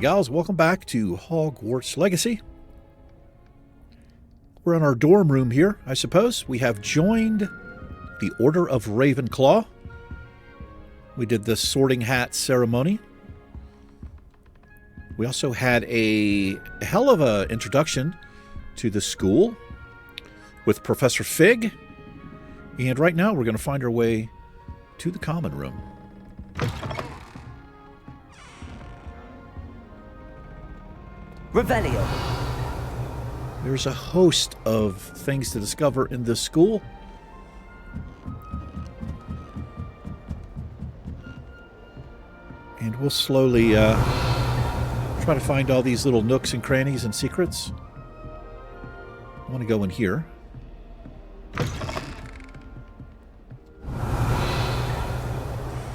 gals, welcome back to Hogwarts Legacy. We're in our dorm room here, I suppose. We have joined the Order of Ravenclaw. We did the sorting hat ceremony. We also had a hell of an introduction to the school with Professor Fig. And right now we're going to find our way to the common room. Revelio. There's a host of things to discover in this school. And we'll slowly try to find all these little nooks and crannies and secrets. I want to go in here.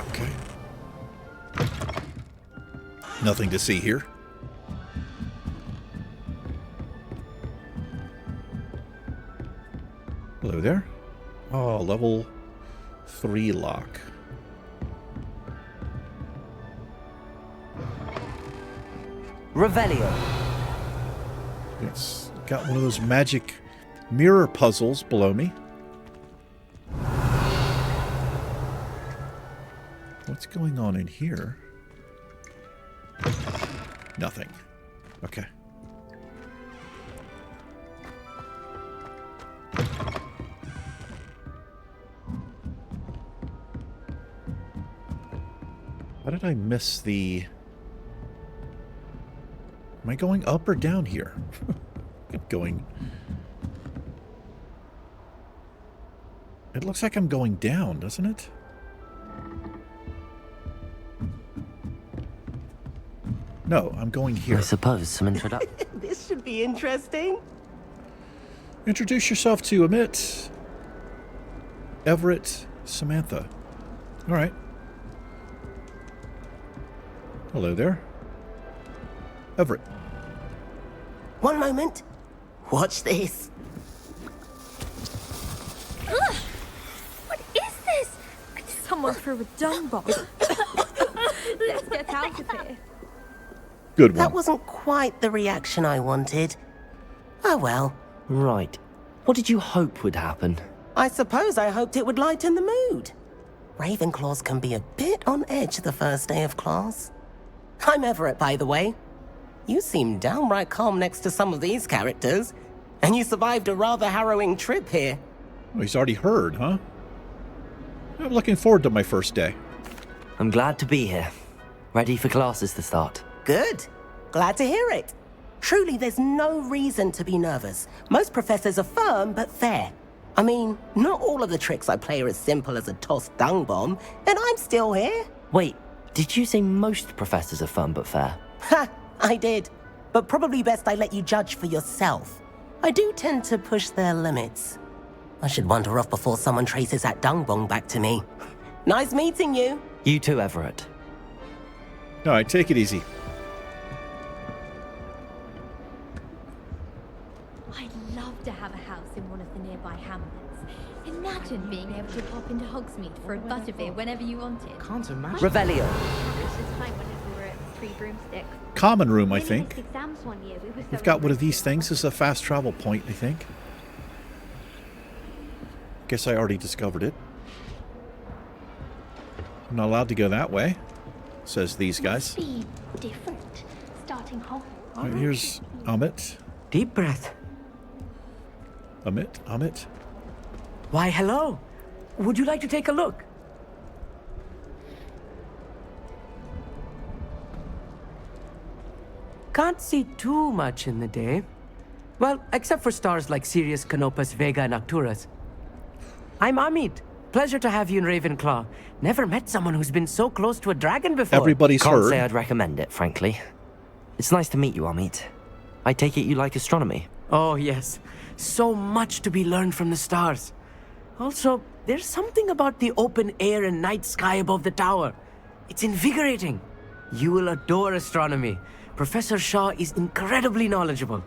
Okay. Nothing to see here. Hello there. Oh, level 3 lock. Revelio. It's got one of those magic mirror puzzles below me. What's going on in here? Nothing. Okay. How did I miss the... Am I going up or down here? I'm going... It looks like I'm going down, doesn't it? No, I'm going here. I suppose some introduction. This should be interesting. Introduce yourself to Amit, Everett, Samantha. All right. Hello there. Everett. One moment. Watch this. Ugh! What is this? Someone threw a dung bomb. Let's get out of here. Good one. That wasn't quite the reaction I wanted. Oh well. Right. What did you hope would happen? I suppose I hoped it would lighten the mood. Ravenclaws can be a bit on edge the first day of class. I'm Everett, by the way. You seem downright calm next to some of these characters, and you survived a rather harrowing trip here. Oh, he's already heard, huh? I'm looking forward to my first day. I'm glad to be here. Ready for classes to start. Good. Glad to hear it. Truly, there's no reason to be nervous. Most professors are firm but fair. I mean, not all of the tricks I play are as simple as a tossed dung bomb, and I'm still here. Wait, did you say most professors are fun but fair? Ha! I did. But probably best I let you judge for yourself. I do tend to push their limits. I should wander off before someone traces that dung bomb back to me. Nice meeting you. You too, Everett. All right, take it easy. I'd love to have a house in one of the nearby hamlets. Imagine being able to pop into Hogsmeade for a butterbeer whenever you wanted. Can't imagine. Revelio. This is fine whenever we were at Three Broomsticks. Common room, I When we think. missed exams one year, we were so We've got one of excited. these things. This is a fast travel point, I think. Guess I already discovered it. I'm not allowed to go that way, says these guys. Be different. Starting Hogwarts. All right, here's Amit. Deep breath. Amit. Why, hello. Would you like to take a look? Can't see too much in the day. Well, except for stars like Sirius, Canopus, Vega, and Arcturus. I'm Amit. Pleasure to have you in Ravenclaw. Never met someone who's been so close to a dragon before. Everybody's Can't heard. say I'd recommend it, frankly. It's nice to meet you, Amit. I take it you like astronomy. Oh, yes. So much to be learned from the stars. Also, there's something about the open air and night sky above the tower. It's invigorating. You will adore astronomy. Professor Shaw is incredibly knowledgeable.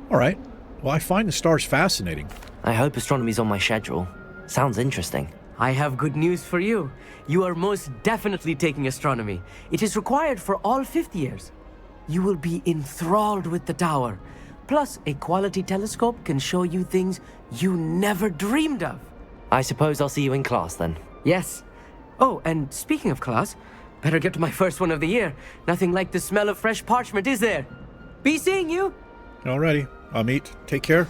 All right. Well, I find the stars fascinating. I hope astronomy's on my schedule. Sounds interesting. I have good news for you. You are most definitely taking astronomy. It is required for all 5th years. You will be enthralled with the tower. Plus, a quality telescope can show you things you never dreamed of. I suppose I'll see you in class then. Yes. Oh, and speaking of class, better get to my first one of the year. Nothing like the smell of fresh parchment, is there? Be seeing you. Alrighty. Amit, take care.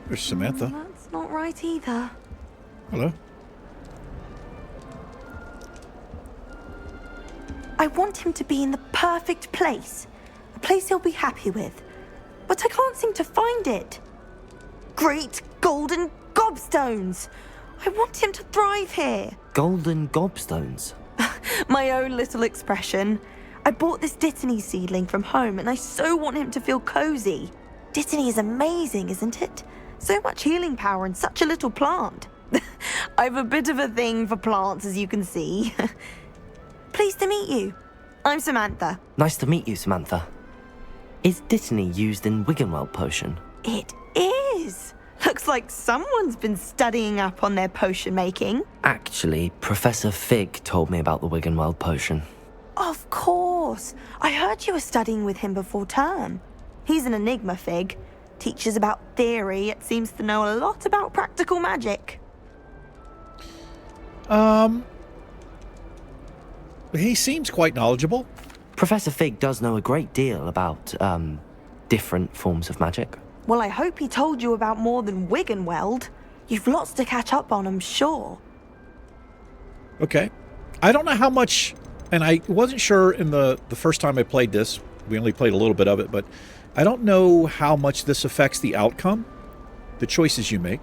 There's Samantha. That's not right either. Hello. I want him to be in the perfect place. A place he'll be happy with. But I can't seem to find it. Great golden gobstones! I want him to thrive here. Golden gobstones? My own little expression. I bought this Dittany seedling from home and I so want him to feel cozy. Dittany is amazing, isn't it? So much healing power in such a little plant. I've a bit of a thing for plants, as you can see. Pleased to meet you. I'm Samantha. Nice to meet you, Samantha. Is Dittany used in Wiggenweld potion? It is. Looks like someone's been studying up on their potion making. Actually, Professor Fig told me about the Wiggenweld potion. Of course. I heard you were studying with him before term. He's an enigma, Fig. Teaches about theory, yet seems to know a lot about practical magic. He seems quite knowledgeable. Professor Fig does know a great deal about, different forms of magic. Well, I hope he told you about more than Wiggenweld. You've lots to catch up on, I'm sure. Okay. I don't know how much, and I wasn't sure in the first time I played this. We only played a little bit of it, but I don't know how much this affects the outcome, the choices you make.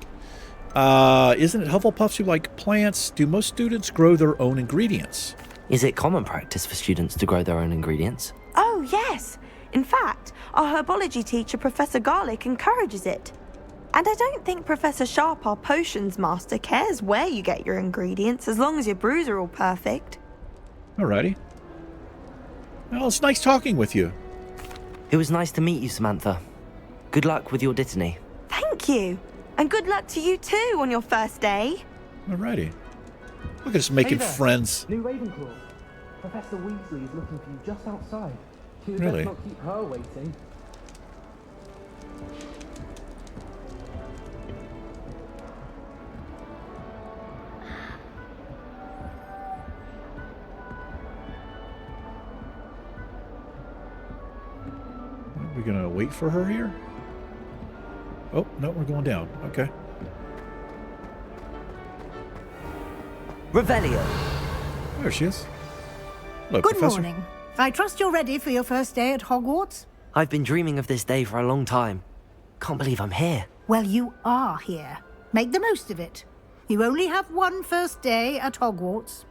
Isn't it Hufflepuffs who like plants? Do most students grow their own ingredients? Is it common practice for students to grow their own ingredients? Oh, yes. In fact, our herbology teacher, Professor Garlick, encourages it. And I don't think Professor Sharp, our potions master, cares where you get your ingredients, as long as your brews are all perfect. Alrighty. Well, it's nice talking with you. It was nice to meet you, Samantha. Good luck with your Dittany. Thank you. And good luck to you too on your first day. Alrighty. Look at us making friends. New Ravenclaw. Professor Weasley is looking for you just outside. You Really? best not keep her waiting. Are we gonna wait for her here? Oh, no, we're going down. Okay. Revelio. There she is. Hello, Good Professor. morning. I trust you're ready for your first day at Hogwarts? I've been dreaming of this day for a long time. Can't believe I'm here. Well, you are here. Make the most of it. You only have one first day at Hogwarts.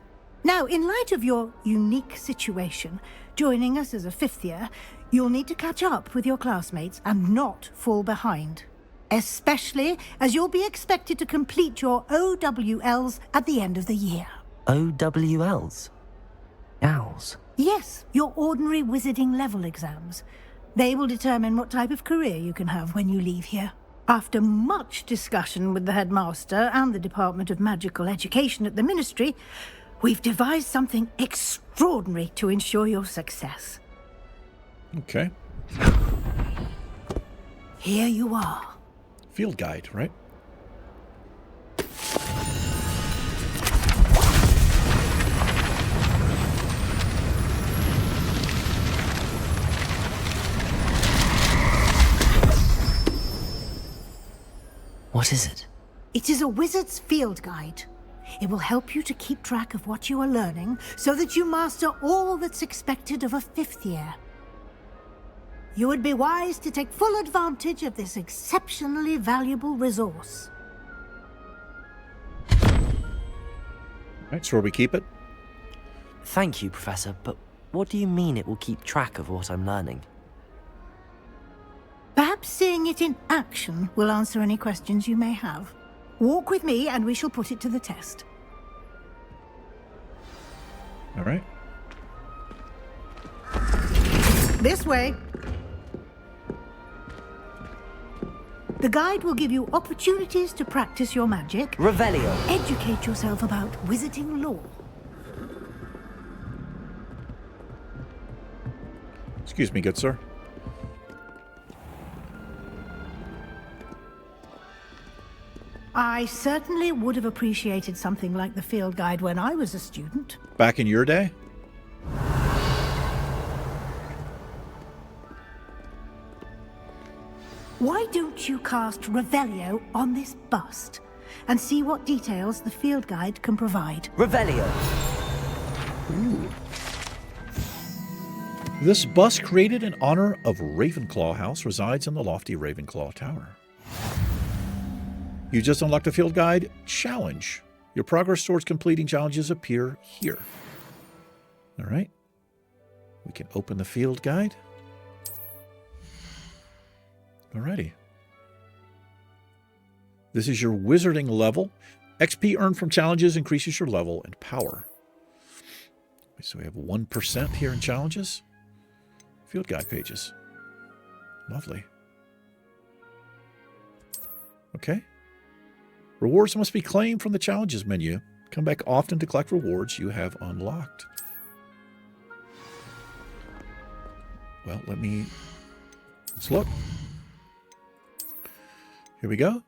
Now, in light of your unique situation, joining us as a 5th year, you'll need to catch up with your classmates and not fall behind. Especially as you'll be expected to complete your OWLs at the end of the year. OWLs? Owls? Yes, your ordinary wizarding level exams. They will determine what type of career you can have when you leave here. After much discussion with the headmaster and the Department of Magical Education at the Ministry, we've devised something extraordinary to ensure your success. Okay. Here you are. Field guide, right? What is it? It is a wizard's field guide. It will help you to keep track of what you are learning so that you master all that's expected of a 5th year. You would be wise to take full advantage of this exceptionally valuable resource. That's where we keep it. Thank you, Professor, but what do you mean it will keep track of what I'm learning? Perhaps seeing it in action will answer any questions you may have. Walk with me and we shall put it to the test. All right. The guide will give you opportunities to practice your magic. Revelio. Educate yourself about wizarding lore. Excuse me, good sir. I certainly would have appreciated something like the field guide when I was a student. Back in your day? Why don't you cast Revelio on this bust and see what details the field guide can provide? Revelio. Ooh. This bust, created in honor of Ravenclaw House, resides in the lofty Ravenclaw Tower. You just unlocked a field guide challenge. Your progress towards completing challenges appear here. All right. We can open the field guide. Alrighty. This is your wizarding level. XP earned from challenges increases your level and power. So we have 1% here in challenges. Field guide pages. Lovely. Okay. Rewards must be claimed from the challenges menu. Come back often to collect rewards you have unlocked. Well, let's look. Here we go.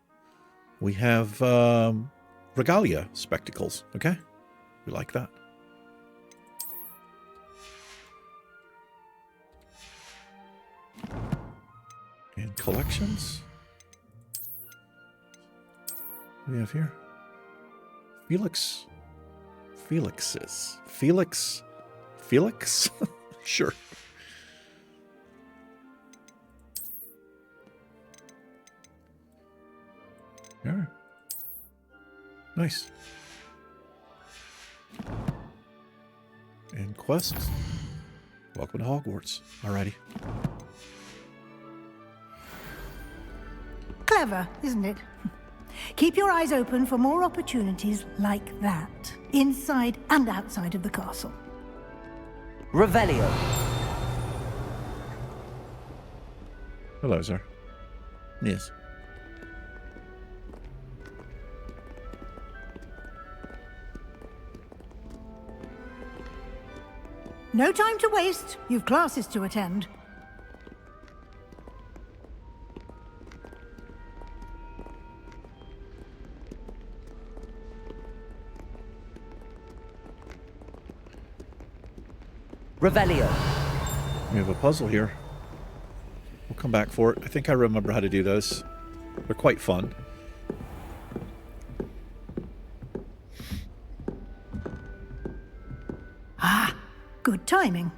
We have regalia spectacles. Okay. We like that. And collections. What do we have here? Felix? Sure. Yeah. Nice. And quests. Welcome to Hogwarts. Alrighty. Clever, isn't it? Keep your eyes open for more opportunities like that, inside and outside of the castle. Revelio. Hello, sir. Yes. No time to waste. You've classes to attend. Revelio. We have a puzzle here. We'll come back for it. I think I remember how to do those. They're quite fun. Ah, good timing.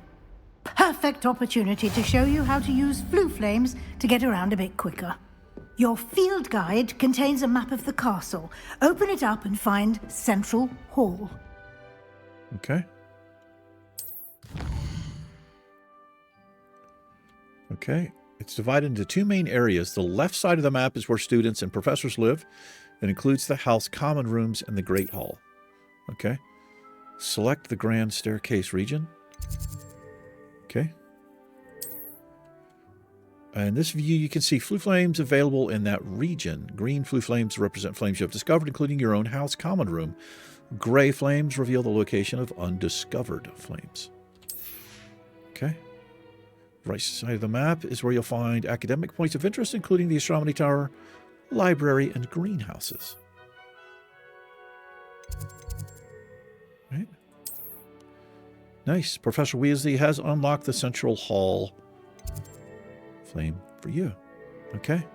Perfect opportunity to show you how to use flue flames to get around a bit quicker. Your field guide contains a map of the castle. Open it up and find Central Hall. Okay. Okay. It's divided into two main areas. The left side of the map is where students and professors live. It includes the house common rooms and the Great Hall. Okay. Select the Grand Staircase region. Okay. In this view, you can see flue flames available in that region. Green flue flames represent flames you have discovered, including your own house common room. Gray flames reveal the location of undiscovered flames. Okay. Right side of the map is where you'll find academic points of interest, including the astronomy tower, library, and greenhouses. Right. Nice. Professor Weasley has unlocked the Central Hall flame for you. Okay.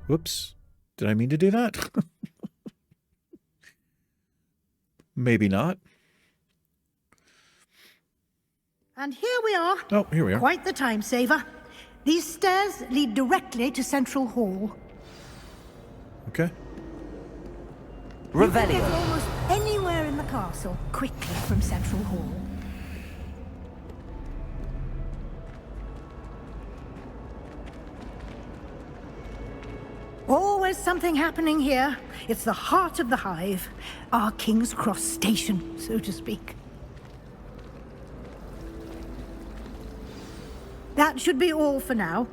Whoops. Did I mean to do that? Maybe not. And here we are. Oh, here we are. Quite the time saver. These stairs lead directly to Central Hall. Okay. You can get Revelio. almost anywhere in the castle quickly from Central Hall. Always something happening here. It's the heart of the hive. Our King's Cross station, so to speak. That should be all for now.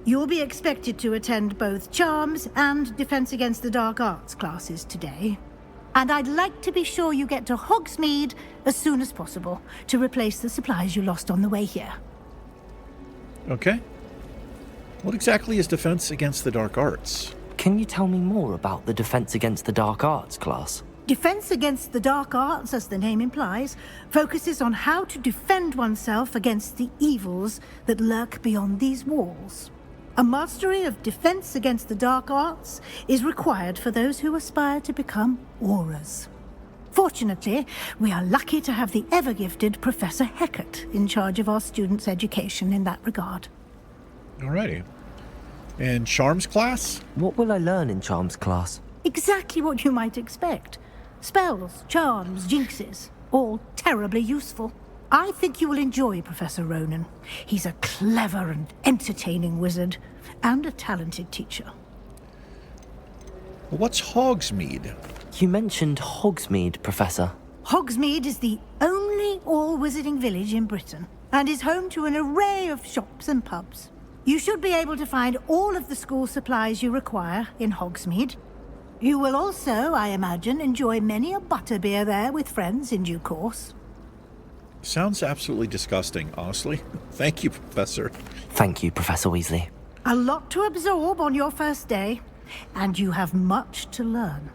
You'll be expected to attend both Charms and Defense Against the Dark Arts classes today. And I'd like to be sure you get to Hogsmeade as soon as possible to replace the supplies you lost on the way here. Okay. What exactly is Defense Against the Dark Arts? Can you tell me more about the Defense Against the Dark Arts class? Defense Against the Dark Arts, as the name implies, focuses on how to defend oneself against the evils that lurk beyond these walls. A mastery of Defense Against the Dark Arts is required for those who aspire to become Auras. Fortunately, we are lucky to have the ever-gifted Professor Heckert in charge of our students' education in that regard. Alrighty. And Charms class? What will I learn in Charms class? Exactly what you might expect. Spells, charms, jinxes, all terribly useful. I think you will enjoy Professor Ronan. He's a clever and entertaining wizard, and a talented teacher. What's Hogsmeade? You mentioned Hogsmeade, Professor. Hogsmeade is the only all-wizarding village in Britain, and is home to an array of shops and pubs. You should be able to find all of the school supplies you require in Hogsmeade. You will also, I imagine, enjoy many a butterbeer there with friends in due course. Sounds absolutely disgusting, honestly. Thank you, Professor. Thank you, Professor Weasley. A lot to absorb on your first day, and you have much to learn.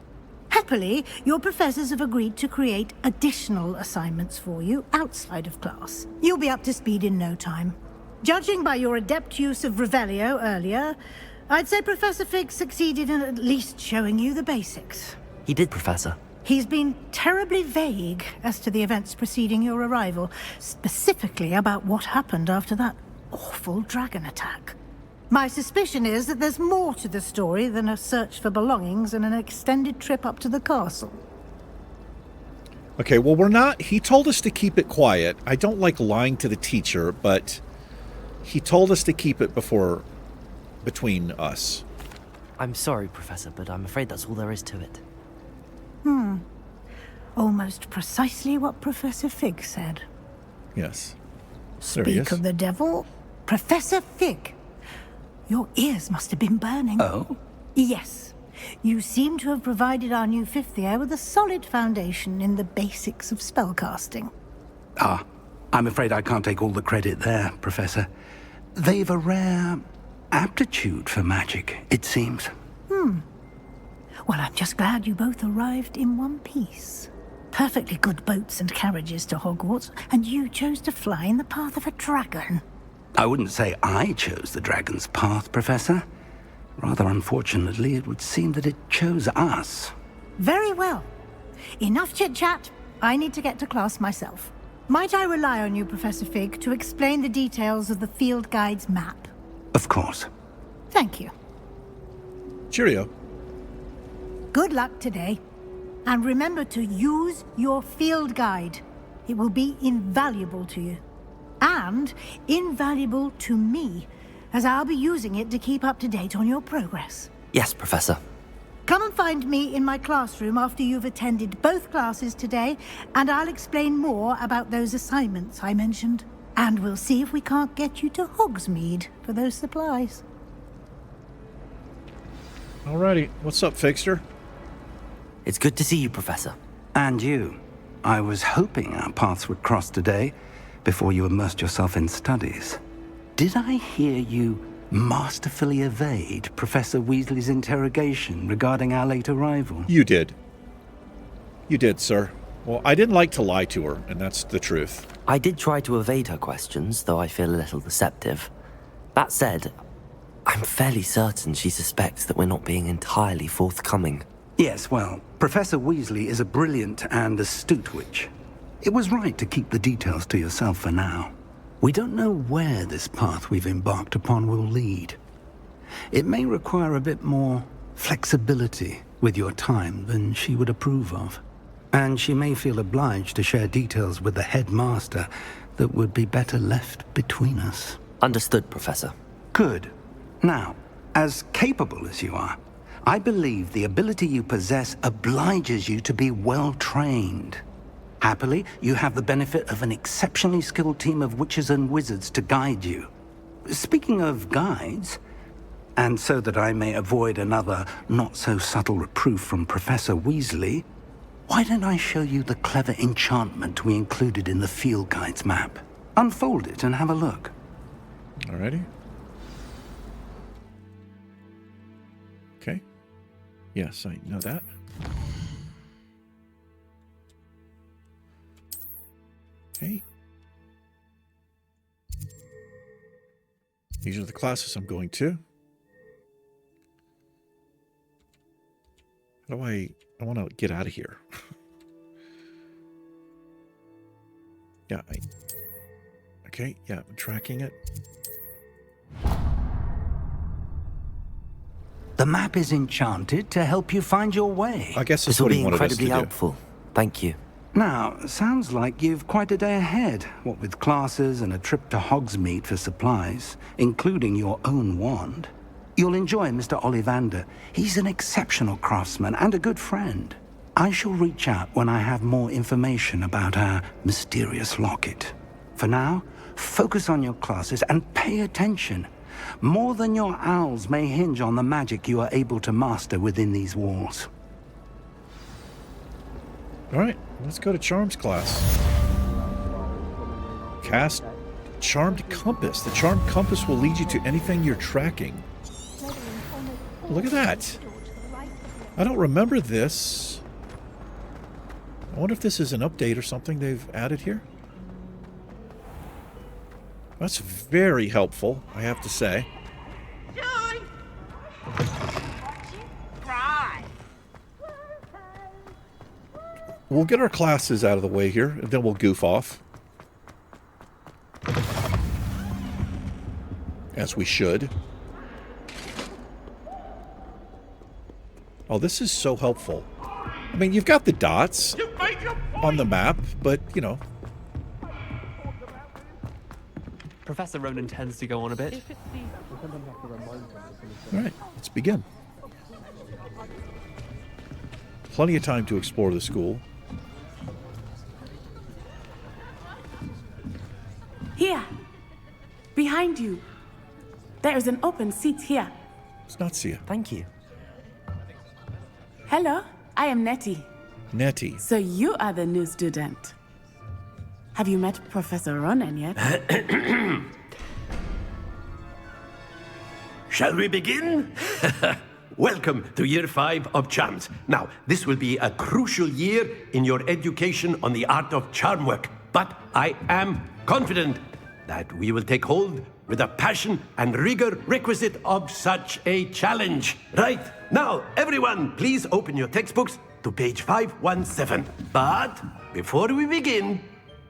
Happily, your professors have agreed to create additional assignments for you outside of class. You'll be up to speed in no time. Judging by your adept use of Revelio earlier, I'd say Professor Fig succeeded in at least showing you the basics. He did, Professor. He's been terribly vague as to the events preceding your arrival, specifically about what happened after that awful dragon attack. My suspicion is that there's more to the story than a search for belongings and an extended trip up to the castle. Okay, well, he told us to keep it quiet. I don't like lying to the teacher, but he told us to keep it between us. I'm sorry, Professor, but I'm afraid that's all there is to it. Almost precisely what Professor Fig said. Yes. There he Speak is. of the devil, Professor Fig. Your ears must have been burning. Oh? Yes. You seem to have provided our new fifth year with a solid foundation in the basics of spellcasting. Ah, I'm afraid I can't take all the credit there, Professor. They've a rare aptitude for magic, it seems. Well, I'm just glad you both arrived in one piece. Perfectly good boats and carriages to Hogwarts, and you chose to fly in the path of a dragon. I wouldn't say I chose the dragon's path, Professor. Rather unfortunately, it would seem that it chose us. Very well. Enough chit-chat. I need to get to class myself. Might I rely on you, Professor Fig, to explain the details of the field guide's map? Of course. Thank you. Cheerio. Good luck today. And remember to use your field guide. It will be invaluable to you. And invaluable to me, as I'll be using it to keep up to date on your progress. Yes, Professor. Come and find me in my classroom after you've attended both classes today, and I'll explain more about those assignments I mentioned. And we'll see if we can't get you to Hogsmeade for those supplies. Alrighty. What's up, Fixter? It's good to see you, Professor. And you. I was hoping our paths would cross today, before you immersed yourself in studies. Did I hear you masterfully evade Professor Weasley's interrogation regarding our late arrival? You did. You did, sir. Well, I didn't like to lie to her, and that's the truth. I did try to evade her questions, though I feel a little deceptive. That said, I'm fairly certain she suspects that we're not being entirely forthcoming. Yes, well, Professor Weasley is a brilliant and astute witch. It was right to keep the details to yourself for now. We don't know where this path we've embarked upon will lead. It may require a bit more flexibility with your time than she would approve of. And she may feel obliged to share details with the headmaster that would be better left between us. Understood, Professor. Good. Now, as capable as you are, I believe the ability you possess obliges you to be well trained. Happily, you have the benefit of an exceptionally skilled team of witches and wizards to guide you. speaking of guides, and so that I may avoid another not-so-subtle reproof from Professor Weasley, why don't I show you the clever enchantment we included in the field guide's map? Unfold it and have a look. Alrighty. Okay. Yes, I know that. Okay. These are the classes I'm going to. How do I want to get out of here. Yeah, okay, yeah, I'm tracking it. The map is enchanted to help you find your way. I guess This that's will what be he wanted us to incredibly do. helpful. Thank you. Now, sounds like you've quite a day ahead, what with classes and a trip to Hogsmeade for supplies, including your own wand. You'll enjoy Mr. Ollivander. He's an exceptional craftsman and a good friend. I shall reach out when I have more information about our mysterious locket. For now, focus on your classes and pay attention. More than your owls may hinge on the magic you are able to master within these walls. All right, let's go to Charms class. Cast Charmed Compass. The Charmed Compass will lead you to anything you're tracking. Look at that. I don't remember this. I wonder if this is an update or something they've added here. That's very helpful, I have to say. We'll get our classes out of the way here, and then we'll goof off. As we should. Oh, this is so helpful. I mean, you've got the dots on the map, but, you know. Professor Ronan tends to go on a bit. All right, let's begin. Plenty of time to explore the school. Here, behind you. There is an open seat here. It's not Sia. Thank you. Hello, I am Nettie. Nettie. So you are the new student. Have you met Professor Ronan yet? Shall we begin? Welcome to Year 5 of Charms. Now, this will be a crucial year in your education on the art of charm work. But I am confident that we will take hold with the passion and rigor requisite of such a challenge. Right, now, everyone, please open your textbooks to page 517. But before we begin,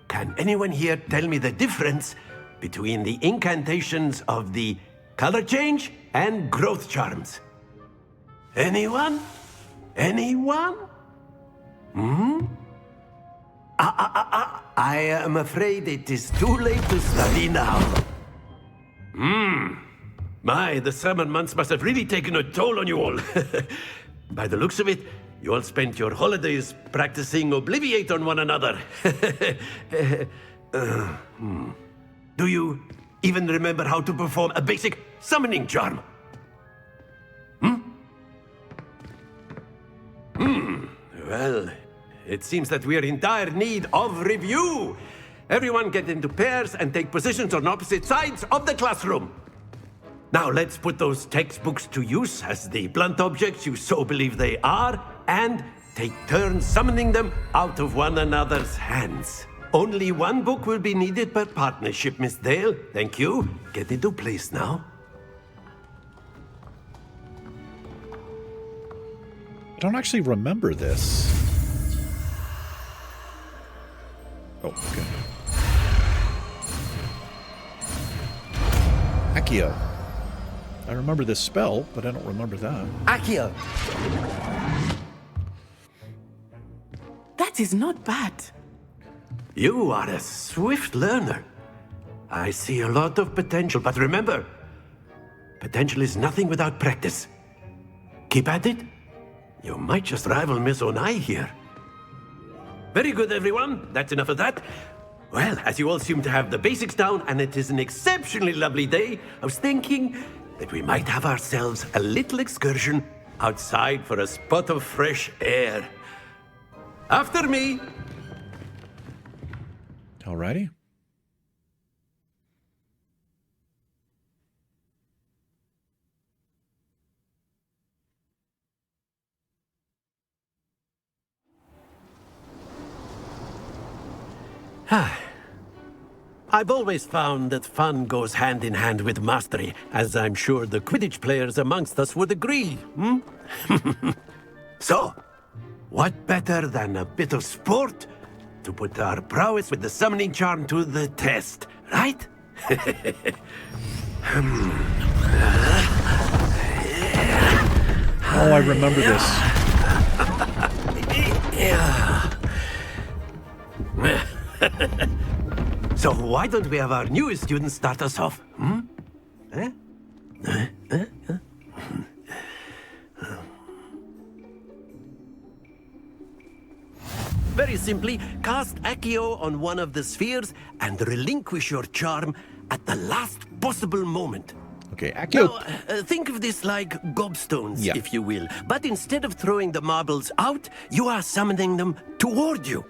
can anyone here tell me the difference between the incantations of the color change and growth charms? Anyone? Anyone? I am afraid it is too late to study now. My, the summer months must have really taken a toll on you all. By the looks of it, you all spent your holidays practicing Obliviate on one another. Do you even remember how to perform a basic summoning charm? Well, it seems that we are in dire need of review. Everyone get into pairs and take positions on opposite sides of the classroom. Now let's put those textbooks to use as the blunt objects you so believe they are, and take turns summoning them out of one another's hands. Only one book will be needed per partnership, Miss Dale. Thank you. Get into place now. I don't actually remember this. Oh, okay. Accio. I remember this spell, but I don't remember that. Accio! That is not bad. You are a swift learner. I see a lot of potential, but remember, potential is nothing without practice. Keep at it. You might just rival Miss Onai here. Very good, everyone. That's enough of that. Well, as you all seem to have the basics down, and it is an exceptionally lovely day, I was thinking that we might have ourselves a little excursion outside for a spot of fresh air. After me. Alrighty. I've always found that fun goes hand in hand with mastery, as I'm sure the Quidditch players amongst us would agree, So, what better than a bit of sport to put our prowess with the summoning charm to the test, right? Oh, I remember this. So why don't we have our newest student start us off? Very simply, cast Accio on one of the spheres and relinquish your charm at the last possible moment. Okay, Accio. Now, think of this like gobstones, if you will. But instead of throwing the marbles out, you are summoning them toward you.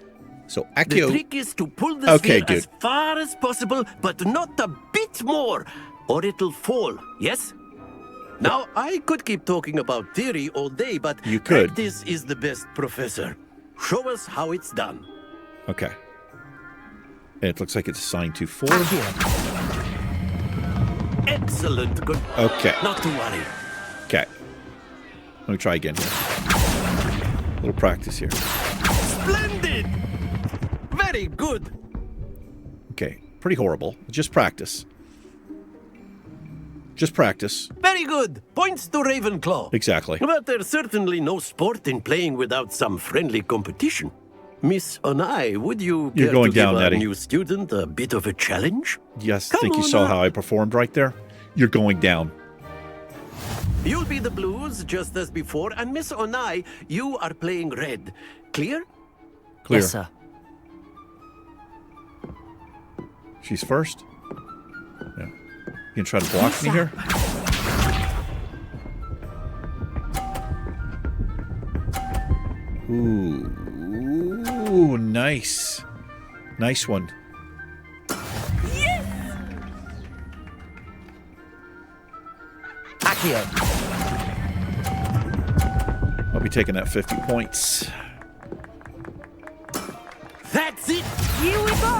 So Accio. The trick is to pull the sphere as far as possible, but not a bit more, or it'll fall, yes? Now, I could keep talking about theory all day, but you could. Practice is the best professor. Show us how it's done. Okay. It looks like it's assigned to 4. Excellent. Good. Okay. Not to worry. Okay. Let me try again here. A little practice here. Splendid! Very good. Okay. Pretty horrible. Just practice. Just practice. Very good. Points to Ravenclaw. Exactly. But there's certainly no sport in playing without some friendly competition. Miss Onai, would you You're care going to give down, our Nettie. new student a bit of a challenge? Yes, Come think you on saw up. how I performed right there? You're going down. You'll be the blues, just as before, and Miss Onai, you are playing red. Clear? Clear. Yes, sir. Oh, She's first? Yeah. You gonna try to block me here? Ooh, nice. Nice one. Accio. I'll be taking that 50 points. That's it! Here we go!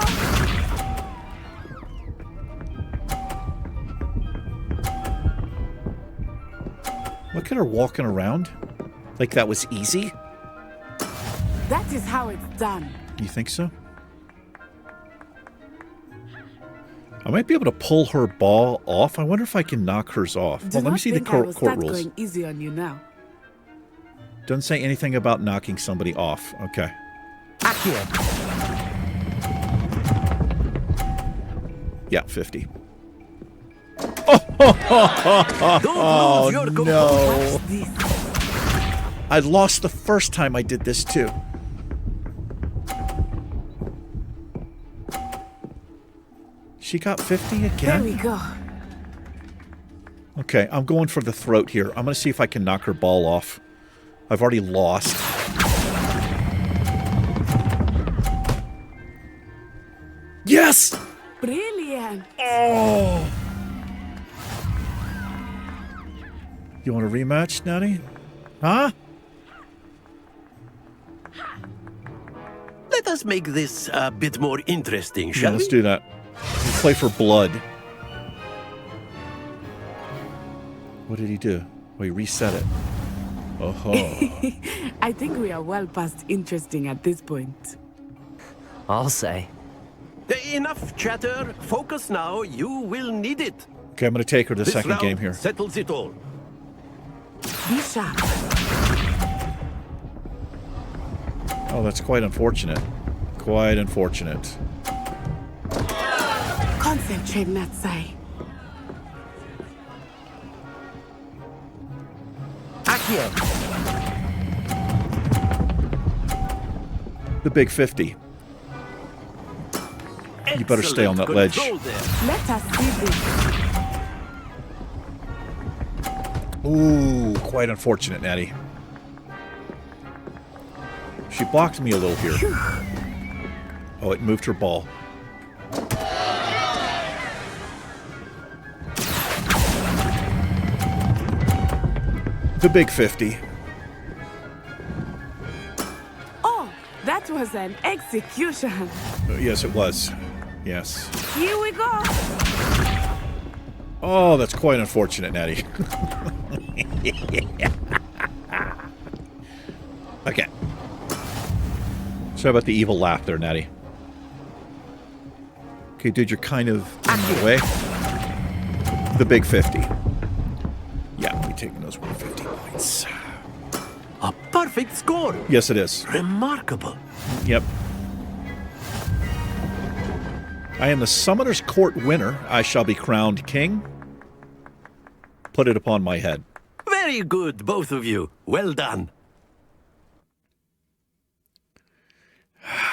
Look at her walking around. Like that was easy. That is how it's done. You think so? I might be able to pull her ball off. I wonder if I can knock hers off. Do Well, let me not see the think I will court start rules. going easy on you now. Doesn't say anything about knocking somebody off. Okay. Accio. Yeah, 50. Oh, no. I lost the first time I did this, too. She got 50 again? There we go. Okay, I'm going for the throat here. I'm going to see if I can knock her ball off. I've already lost. Yes! Brilliant. Oh! You want a rematch, Nanny? Huh? Let us make this a bit more interesting, Yeah, shall let's we? do that. Let's play for blood. What did he do? Oh, he reset it. Oh. I think we are well past interesting at this point. I'll say. Enough chatter. Focus now. You will need it. Okay, I'm going to take her to the This second round game here. settles it all. Be sharp. Oh, that's quite unfortunate. Quite unfortunate. Concentrate, Natsai. Accio. The big 50. You better stay on that ledge. Let us see this. Ooh, quite unfortunate, Natty. She blocked me a little here. Oh, it moved her ball. The big 50. Oh, that was an execution. Yes, it was. Yes. Here we go. Oh, that's quite unfortunate, Natty. Okay. Sorry about the evil laugh there, Natty. Okay, dude, you're kind of in my way. The big 50. Yeah, I'll be taking those 150 points. A perfect score. Yes, it is. Remarkable. Yep. I am the Summoner's Court winner. I shall be crowned king. Put it upon my head. Very good, both of you. Well done.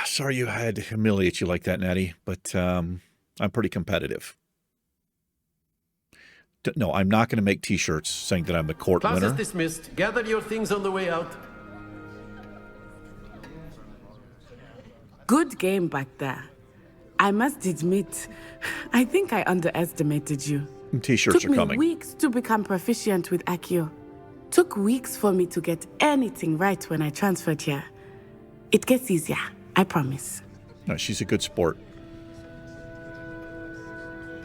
Sorry you had to humiliate you like that, Natty, but I'm pretty competitive. No, I'm not going to make T-shirts saying that I'm the court Class winner. is dismissed. Gather your things on the way out. Good game back there. I must admit, I think I underestimated you. T-shirts Took are coming. me weeks to become proficient with Accio. Took weeks for me to get anything right when I transferred here. It gets easier, I promise. No, she's a good sport.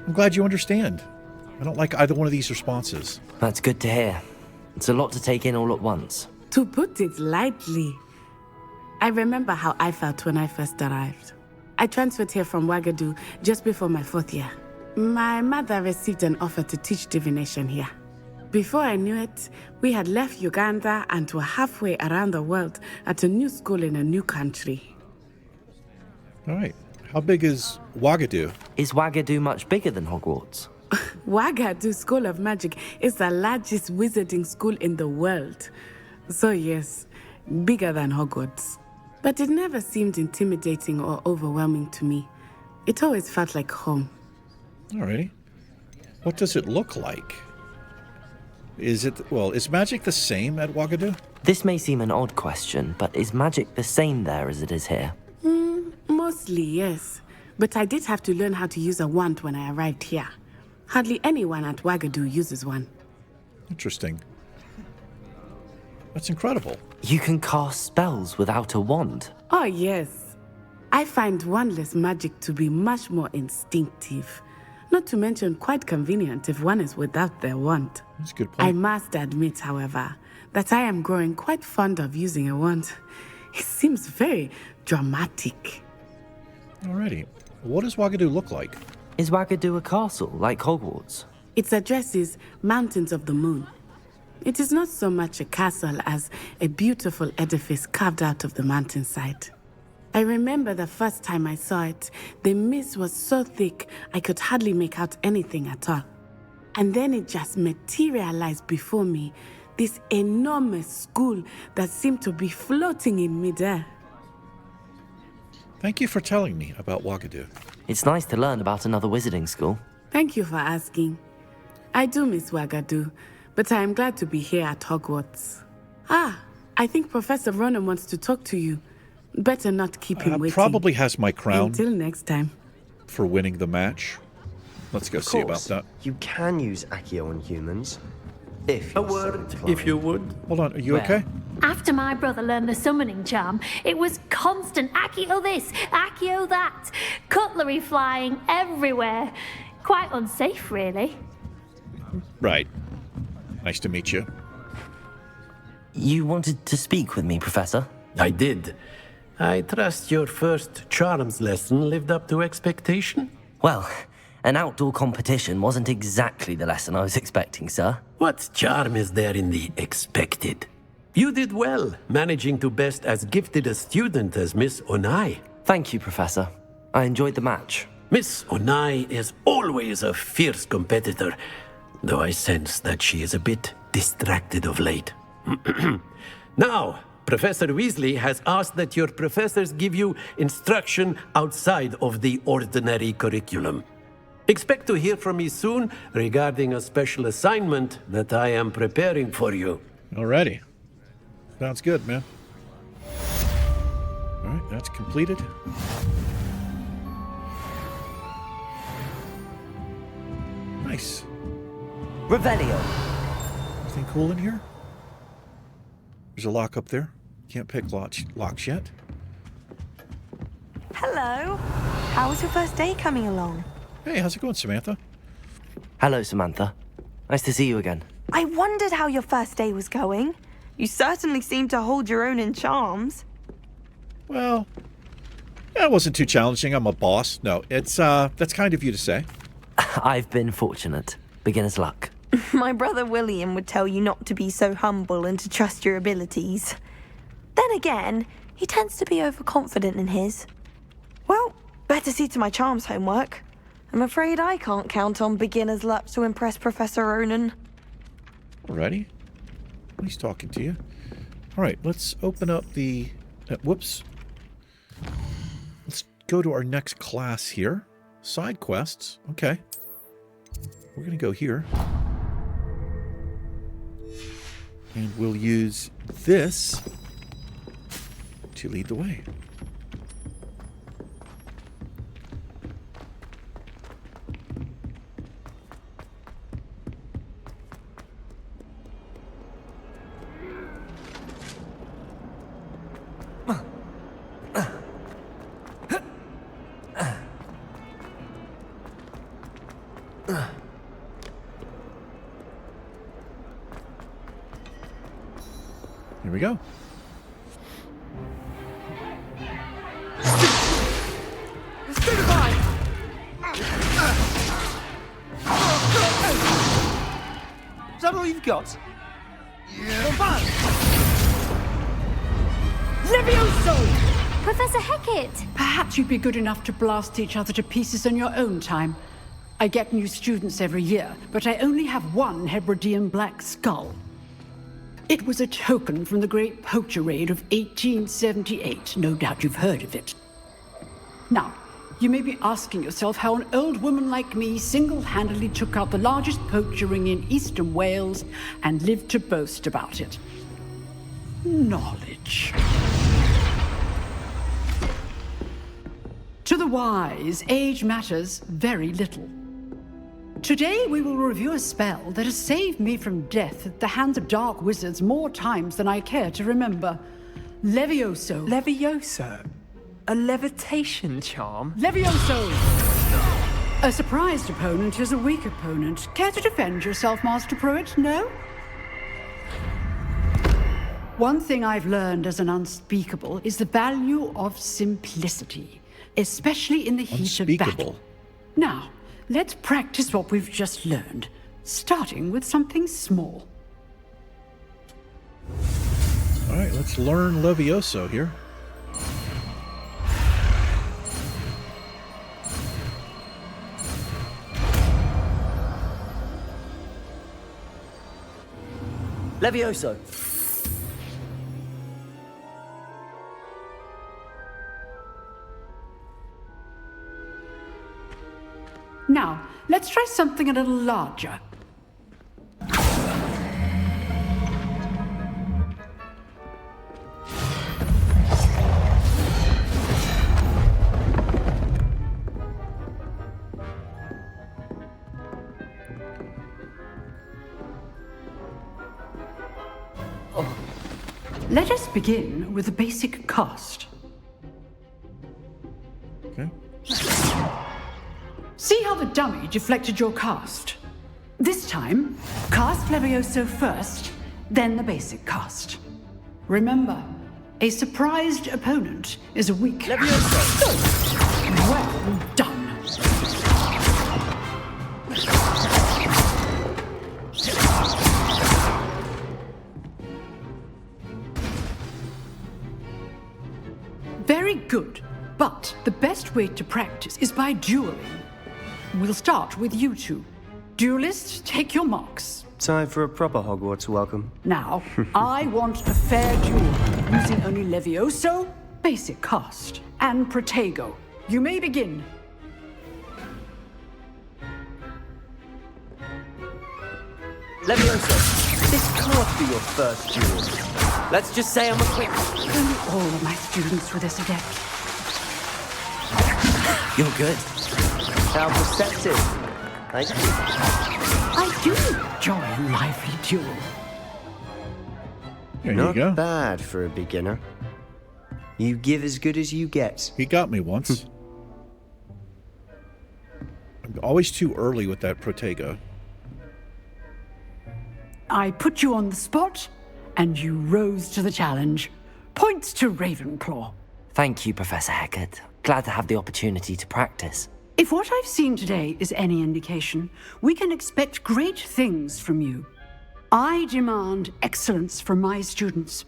I'm glad you understand. I don't like either one of these responses. That's good to hear. It's a lot to take in all at once. To put it lightly, I remember how I felt when I first arrived. I transferred here from Ouagadougou just before my 4th year. My mother received an offer to teach divination here. Before I knew it, we had left Uganda and were halfway around the world at a new school in a new country. All right. How big is Ouagadougou? Is Ouagadougou much bigger than Hogwarts? Ouagadougou School of Magic is the largest wizarding school in the world. So yes, bigger than Hogwarts. But it never seemed intimidating or overwhelming to me. It always felt like home. Alrighty. What does it look like? Is magic the same at Ouagadougou? This may seem an odd question, but is magic the same there as it is here? Mostly, yes. But I did have to learn how to use a wand when I arrived here. Hardly anyone at Ouagadougou uses one. Interesting. That's incredible. You can cast spells without a wand? Oh, yes. I find wandless magic to be much more instinctive. Not to mention quite convenient if one is without their wand. That's a good point. I must admit, however, that I am growing quite fond of using a wand. It seems very dramatic. Alrighty. What does Ouagadougou look like? Is Ouagadougou a castle, like Hogwarts? Its address is Mountains of the Moon. It is not so much a castle as a beautiful edifice carved out of the mountainside. I remember the first time I saw it, the mist was so thick I could hardly make out anything at all. And then it just materialized before me, this enormous school that seemed to be floating in midair. Thank you for telling me about Ouagadougou. It's nice to learn about another wizarding school. Thank you for asking. I do miss Ouagadougou, but I am glad to be here at Hogwarts. I think Professor Ronan wants to talk to you. Better not keep him waiting. Probably has my crown. Until next time. For winning the match. Let's go see about that. You can use Accio on humans. If a word, if you would. Hold on, are you okay? After my brother learned the summoning charm, it was constant Accio this, Accio that. Cutlery flying everywhere. Quite unsafe, really. Right. Nice to meet you. You wanted to speak with me, Professor? I did. I trust your first charms lesson lived up to expectation? Well, an outdoor competition wasn't exactly the lesson I was expecting, sir. What charm is there in the expected? You did well, managing to best as gifted a student as Miss Onai. Thank you, Professor. I enjoyed the match. Miss Onai is always a fierce competitor, though I sense that she is a bit distracted of late. Now, Professor Weasley has asked that your professors give you instruction outside of the ordinary curriculum. Expect to hear from me soon regarding a special assignment that I am preparing for you. Alrighty. Sounds good, man. Alright, that's completed. Nice. Revelio. Anything cool in here? There's a lock up there. Can't pick locks yet. Hello. How was your first day coming along? Hey, how's it going, Samantha? Hello, Samantha. Nice to see you again. I wondered how your first day was going. You certainly seem to hold your own in charms. Well, it wasn't too challenging. I'm a boss. No, it's that's kind of you to say. I've been fortunate. Beginner's luck. My brother William would tell you not to be so humble and to trust your abilities. Then again, he tends to be overconfident in his. Well, better see to my charms homework. I'm afraid I can't count on beginner's luck to impress Professor Ronan. Alrighty. He's talking to you. Alright, let's open up the... whoops. Let's go to our next class here. Side quests. Okay. We're going to go here. And we'll use this to lead the way. Here we go. Is that all you've got? Yeah. Levioso! Professor Hecat! Perhaps you'd be good enough to blast each other to pieces in your own time. I get new students every year, but I only have one Hebridean black skull. It was a token from the Great Poacher Raid of 1878. No doubt you've heard of it. Now, you may be asking yourself how an old woman like me single-handedly took out the largest poacher ring in eastern Wales and lived to boast about it. Knowledge. To the wise, age matters very little. Today we will review a spell that has saved me from death at the hands of dark wizards more times than I care to remember. Levioso. Levioso? A levitation charm? Levioso! A surprised opponent is a weak opponent. Care to defend yourself, Master Pruitt? No? One thing I've learned as an unspeakable is the value of simplicity, especially in the heat of battle. Now, let's practice what we've just learned, starting with something small. All right, let's learn Levioso here. Levioso. Now, let's try something a little larger. Let us begin with the basic cast. Okay. See how the dummy deflected your cast? This time, cast Levioso first, then the basic cast. Remember, a surprised opponent is a weak... Levioso! Well done. Very good, but the best way to practice is by dueling. We'll start with you two. Duelists, take your marks. Time for a proper Hogwarts welcome. Now, I want a fair duel, using only Levioso, basic cast, and Protego. You may begin. Levioso, this can't be your first duel. Let's just say I'm a quick. Only all of my students were this adept. You're good. How perceptive. Thank you. I do enjoy a lively duel. There Not you go. bad for a beginner. You give as good as you get. He got me once. I'm always too early with that Protego. I put you on the spot, and you rose to the challenge. Points to Ravenclaw. Thank you, Professor Hecat. Glad to have the opportunity to practice. If what I've seen today is any indication, we can expect great things from you. I demand excellence from my students.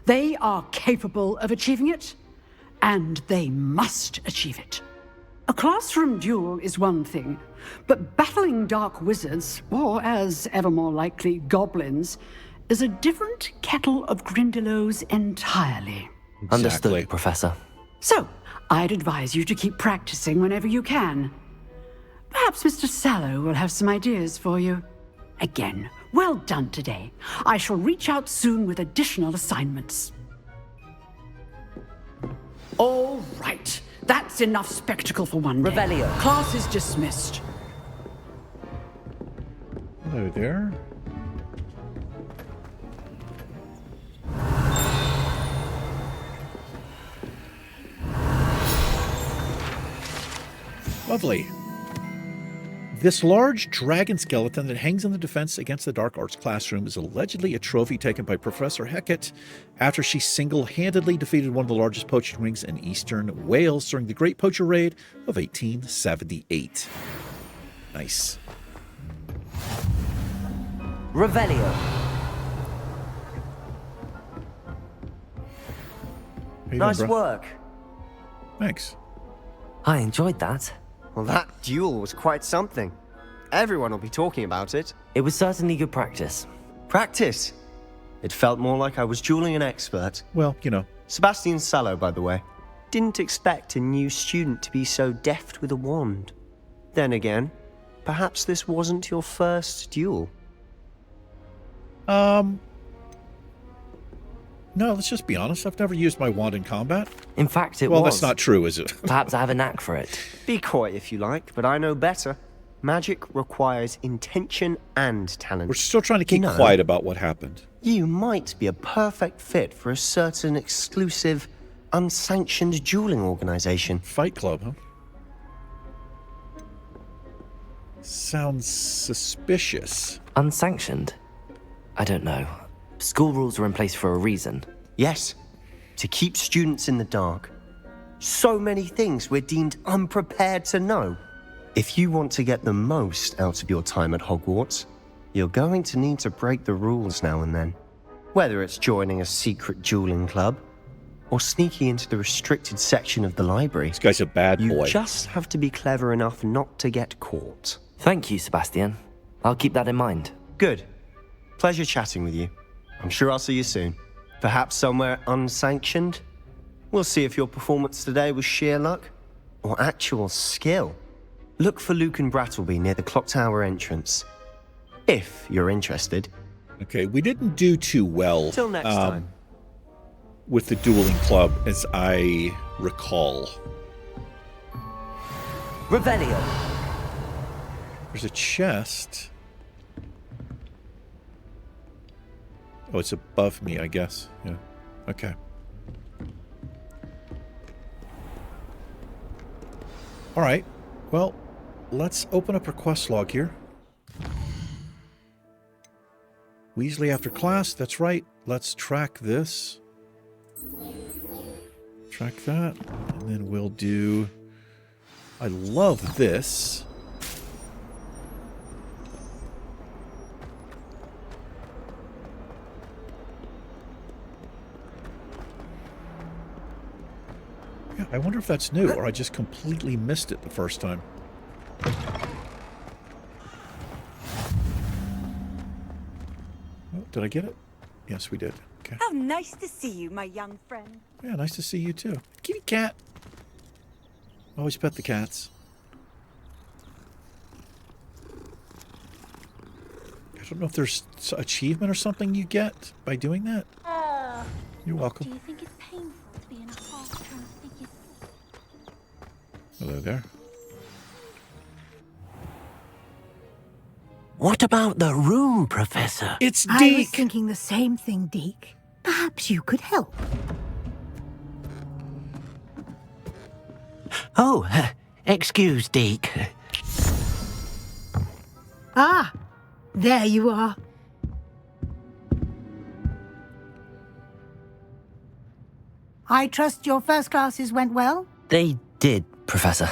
They are capable of achieving it, and they must achieve it. A classroom duel is one thing, but battling dark wizards, or as ever more likely, goblins, is a different kettle of Grindylows entirely. Understood, Professor. So, I'd advise you to keep practicing whenever you can. Perhaps Mr. Sallow will have some ideas for you. Again, well done today. I shall reach out soon with additional assignments. All right. That's enough spectacle for one day. Revelio. Class is dismissed. Hello there. Lovely. This large dragon skeleton that hangs in the Defense Against the Dark Arts classroom is allegedly a trophy taken by Professor Hecat after she single-handedly defeated one of the largest poaching rings in eastern Wales during the Great Poacher Raid of 1878. Nice. Revelio. Nice work. Thanks. I enjoyed that. Well, that duel was quite something. Everyone will be talking about it. It was certainly good practice. Practice? It felt more like I was dueling an expert. Well, you know. Sebastian Sallow, by the way. Didn't expect a new student to be so deft with a wand. Then again, perhaps this wasn't your first duel. No, let's just be honest. I've never used my wand in combat. In fact, it was. Well, that's not true, is it? Perhaps I have a knack for it. Be coy if you like, but I know better. Magic requires intention and talent. We're still trying to keep quiet about what happened. You might be a perfect fit for a certain exclusive, unsanctioned dueling organization. Fight Club, huh? Sounds suspicious. Unsanctioned? I don't know. School rules are in place for a reason. Yes, to keep students in the dark. So many things we're deemed unprepared to know. If you want to get the most out of your time at Hogwarts, you're going to need to break the rules now and then. Whether it's joining a secret dueling club, or sneaking into the restricted section of the library. This guy's a bad boy. You just have to be clever enough not to get caught. Thank you, Sebastian. I'll keep that in mind. Good. Pleasure chatting with you. I'm sure I'll see you soon. Perhaps somewhere unsanctioned? We'll see if your performance today was sheer luck or actual skill. Look for Luke and Brattleby near the clock tower entrance. If you're interested. Okay, we didn't do too well. Till next time. With the dueling club, as I recall. Revelio. There's a chest. Oh, it's above me, I guess. Yeah. Okay. All right. Well, let's open up our quest log here. Weasley after class. That's right. Let's track this. Track that. And then we'll do... I love this. Yeah, I wonder if that's new, or I just completely missed it the first time. did I get it? Yes, we did. Okay. How nice to see you, my young friend. Yeah, nice to see you too. Kitty cat. Always pet the cats. I don't know if there's an achievement or something you get by doing that. You're welcome. Do you think it's painful to be in a half-transfigured... Hello there. What about the room, Professor? It's I was thinking the same thing, Deke. Perhaps you could help. Oh, excuse, Deke. Ah, there you are. I trust your first classes went well? They did, Professor.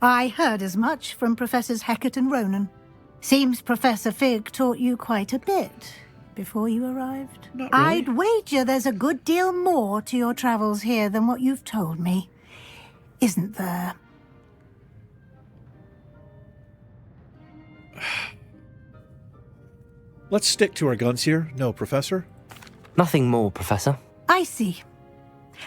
I heard as much from Professors Hecat and Ronan. Seems Professor Fig taught you quite a bit before you arrived. Not really. I'd wager there's a good deal more to your travels here than what you've told me. Isn't there? Let's stick to our guns here. No, Professor? Nothing more, Professor. I see.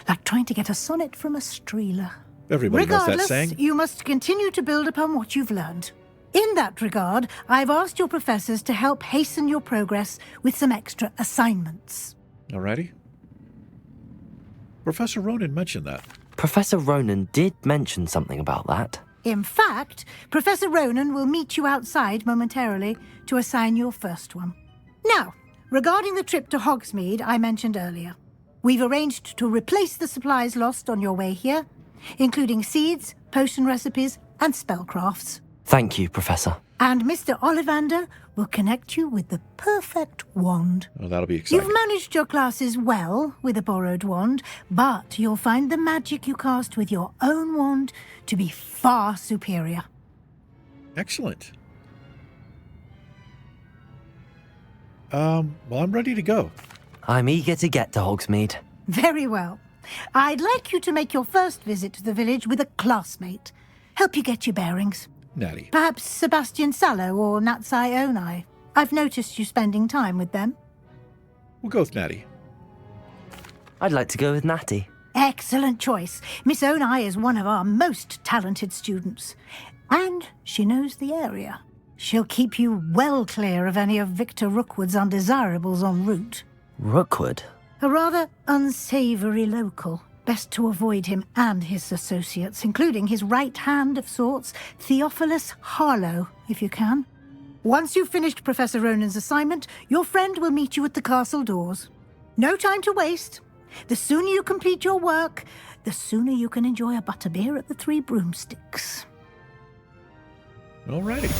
Like trying to get a sonnet from a streeler. Everybody knows that Regardless, saying. you must continue to build upon what you've learned. In that regard, I've asked your professors to help hasten your progress with some extra assignments. Alrighty. Professor Ronan mentioned that. Professor Ronan did mention something about that. In fact, Professor Ronan will meet you outside momentarily to assign your first one. Now, regarding the trip to Hogsmeade I mentioned earlier, we've arranged to replace the supplies lost on your way here, including seeds, potion recipes, and spellcrafts. Thank you, Professor. And Mr. Ollivander will connect you with the perfect wand. Oh, that'll be exciting. You've managed your classes well with a borrowed wand, but you'll find the magic you cast with your own wand to be far superior. Excellent. Well, I'm ready to go. I'm eager to get to Hogsmeade. Very well. I'd like you to make your first visit to the village with a classmate. Help you get your bearings. Natty. Perhaps Sebastian Sallow or Natsai Onai. I've noticed you spending time with them. We'll go with Natty. I'd like to go with Natty. Excellent choice. Miss Onai is one of our most talented students. And she knows the area. She'll keep you well clear of any of Victor Rookwood's undesirables en route. Rookwood? A rather unsavoury local. Best to avoid him and his associates, including his right hand of sorts, Theophilus Harlow, if you can. Once you've finished Professor Ronan's assignment, your friend will meet you at the castle doors. No time to waste. The sooner you complete your work, the sooner you can enjoy a butterbeer at the Three Broomsticks. Alrighty.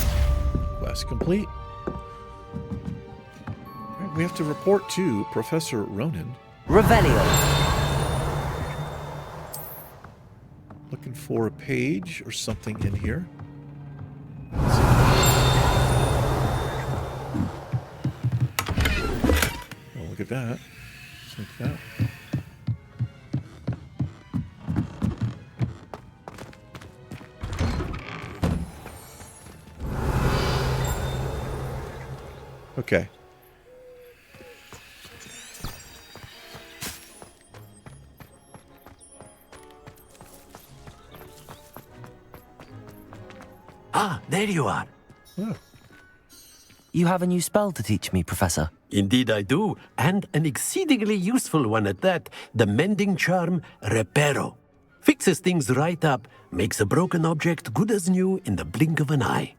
Quest complete. Right, we have to report to Professor Ronan. Revelio. Looking for a page or something in here. Oh, look at that. Just like that. Okay. Ah, there you are. Oh. You have a new spell to teach me, Professor. Indeed I do, and an exceedingly useful one at that. The mending charm, Reparo. Fixes things right up, makes a broken object good as new in the blink of an eye.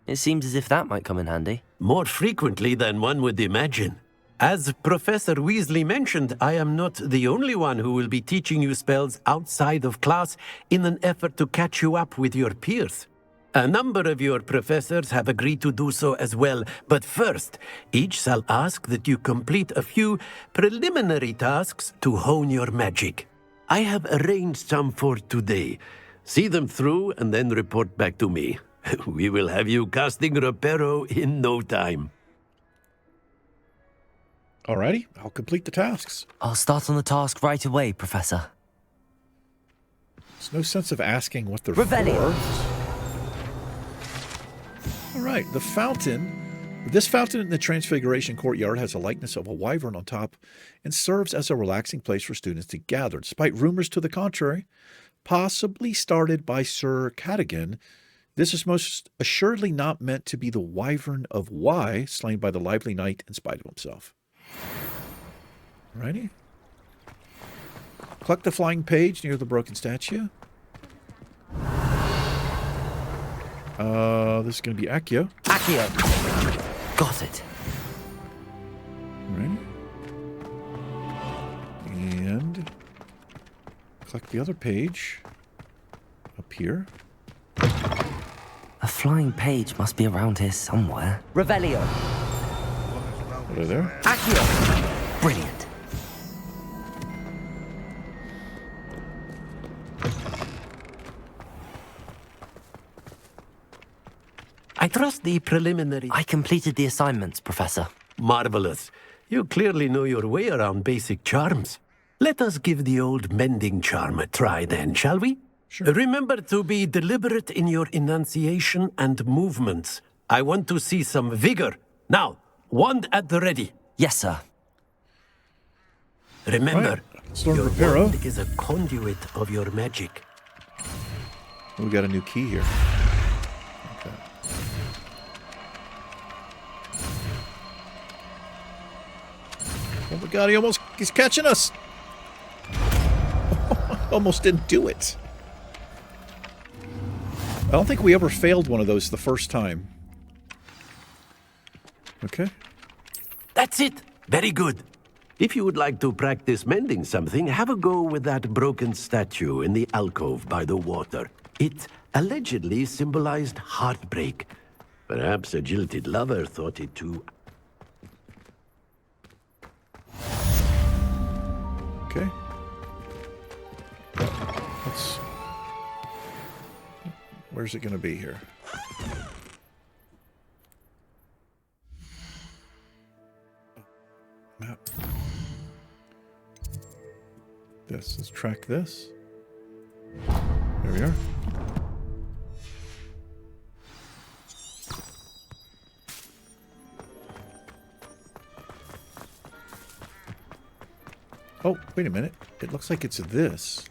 It seems as if that might come in handy. More frequently than one would imagine. As Professor Weasley mentioned, I am not the only one who will be teaching you spells outside of class in an effort to catch you up with your peers. A number of your professors have agreed to do so as well, but first, each shall ask that you complete a few preliminary tasks to hone your magic. I have arranged some for today. See them through and then report back to me. We will have you casting Reparo in no time. Alrighty, I'll complete the tasks. I'll start on the task right away, Professor. There's no sense of asking what they're Revelio. for. Alright, the fountain This fountain in the Transfiguration Courtyard has a likeness of a wyvern on top and serves as a relaxing place for students to gather, despite rumors to the contrary, possibly started by Sir Cadogan. This is most assuredly not meant to be the wyvern of Y, slain by the lively knight in spite of himself. Alrighty. Collect the flying page near the broken statue. This is going to be Accio. Accio! Got it. Alright. And collect the other page up here. A flying page must be around here somewhere. Revelio. Hello there. Accio! Brilliant. I trust the preliminary... I completed the assignments, Professor. Marvelous. You clearly know your way around basic charms. Let us give the old mending charm a try then, shall we? Sure. Remember to be deliberate in your enunciation and movements. I want to see some vigor. Now, wand at the ready. Yes, sir. Remember, right. your wand is a conduit of your magic. We got a new key here. Okay. Oh my god, he's catching us! Almost didn't do it. I don't think we ever failed one of those the first time. Okay. That's it. Very good. If you would like to practice mending something, have a go with that broken statue in the alcove by the water. It allegedly symbolized heartbreak. Perhaps a jilted lover thought it too... Okay. Let's... Where's it going to be here? Map. Let's track this. There we are. Oh, wait a minute. It looks like it's this.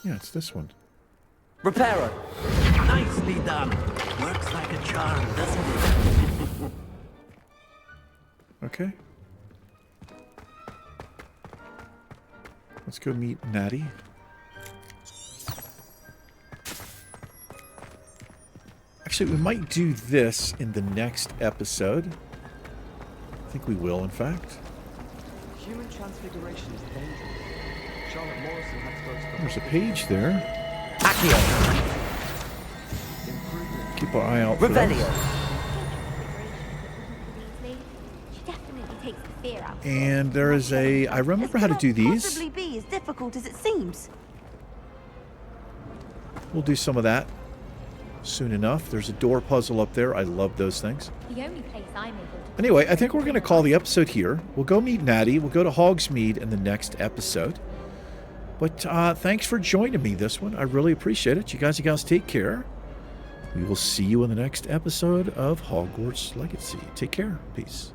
Yeah, it's this one. Reparo. Nicely done. Works like a charm, doesn't it? Okay. Let's go meet Natty. Actually, we might do this in the next episode. I think we will, in fact. Human transfiguration is dangerous. Charlotte Morrison had to go to the There's a page there. Accio. Keep our eye out for Revelio. She definitely takes the fear out. And there is a... I remember how to do these. Possibly be as difficult as it seems. We'll do some of that soon enough. There's a door puzzle up there. I love those things. The only place I'm able to... Anyway, I think we're going to call the episode here. We'll go meet Natty. We'll go to Hogsmeade in the next episode. But thanks for joining me this one. I really appreciate it. You guys take care. We will see you in the next episode of Hogwarts Legacy. Take care. Peace.